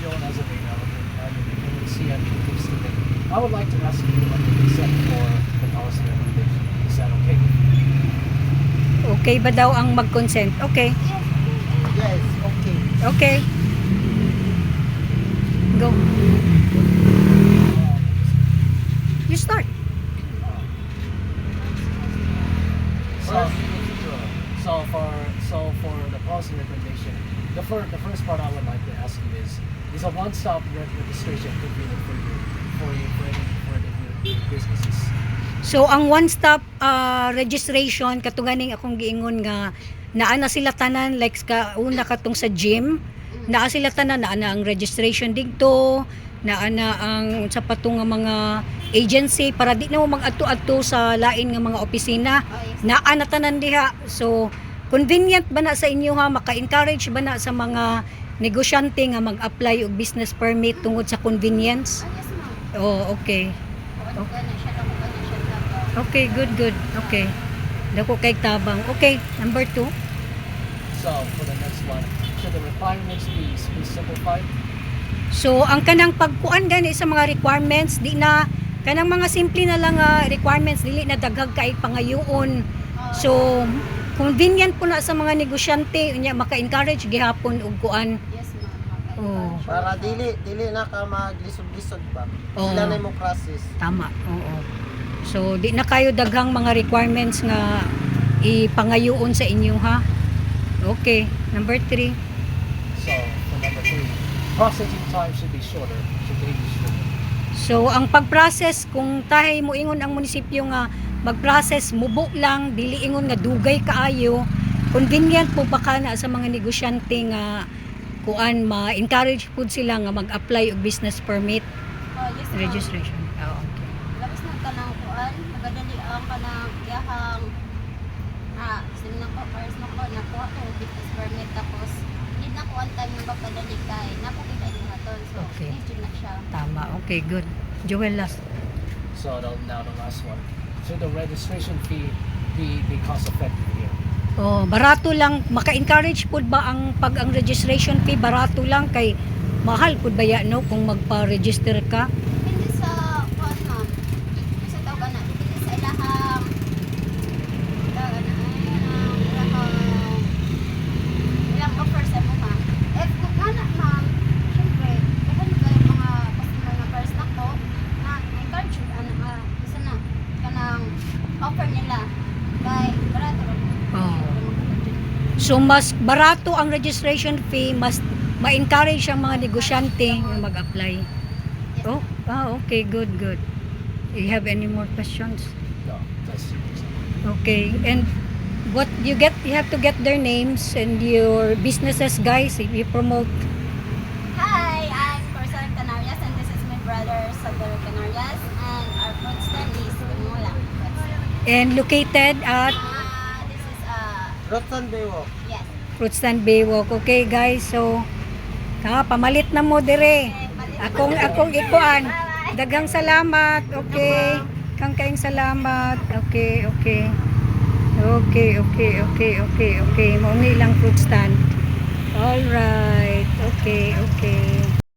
Joel as a developer, you see everything student. I would like to ask you what the consent for the policy recommendation. Is that okay? Okay ba daw ang mag-consent? Okay. Yes, okay. Okay. Go. You start. So for the policy recommendation, the first part I would like to ask you is a one-stop registration convenient for any businesses. So ang one-stop registration katunganing akong giingon nga naa na sila tanan like una katong sa gym, naa sila tanan naa na ang registration didto, naa na ang sa patong nga mga agency para di na mo mag-adto-adto sa lain nga mga opisina. Naa na tanan diha. So convenient ba na sa inyo ha, maka-encourage ba na sa mga negosyante nga mag-apply og business permit tungod sa convenience? Yes, ma'am. Oh, okay. Gana siya lang, gana siya lang. Okay, good. Okay. Dako kay tabang. Okay, number 2. So for the next one, should the requirements be simplified? So, ang kanang pagkuan gani sa mga requirements, di na kanang mga simple na lang requirements dili na daghag kay pangayoon. So, convenient po na sa mga negosyante unya maka-encourage gihapon og kuan. Yes, ma'am. Oh, Para dili na ka maglisod-lisod ba? Oo. Sila na mo process. tama. Oo. So, di na kayo daghang mga requirements nga ipangayoon sa inyo ha. Okay, number 3. So for number 3, processing time should be shorter. Should they be shorter? So, ang pag-process kung tahay mo ingon ang munisipyo nga mag-process mubo lang, dili ingon nga dugay kaayo, convenient po ba kana sa mga negosyante nga kuan ma-encourage pud sila nga mag-apply og business permit Yes, ma'am. registration. Oh, okay. Labas na kanang kuan, nagadali ang kanang yahang sinang ko first na ko nakuha ko business permit tapos need na ko ang time nga magpadali kay napakita yung haton. So, Okay. need na siya. Tama. Okay, good. Joel last. So now the last one. Should the registration fee be cost effective here? Oh, barato lang maka-encourage pud ba ang ang registration fee barato lang kay mahal pud ba ya no kung magpa-register ka? Depende sa kuan, ma'am. Sa tawag na, depende sa ilahang ilang offer sa mo, ma'am. Kung ana, ma'am, syempre, dagan kayo mga customer na first na ko, na encourage isa na, kanang offer nila. Kay, barato rin. Oh. So mas barato ang registration fee, mas ma-encourage ang mga negosyante na mag-apply. Oh, okay, good. You have any more questions? No, that's Okay, and what you have to get their names and your businesses, guys, if you promote. Hi, I'm Corsan Canarias and this is my brother Salvador Canarias and our food stand is Mula. And located at This is Rotan Baywalk. yes. Fruit Stand Baywalk. Okay, guys, so pamalit na mo dire. Akong ikuan. Daghang salamat. Okay. Kang kaing salamat. Okay. Mauni lang fruit stand. All right. Okay.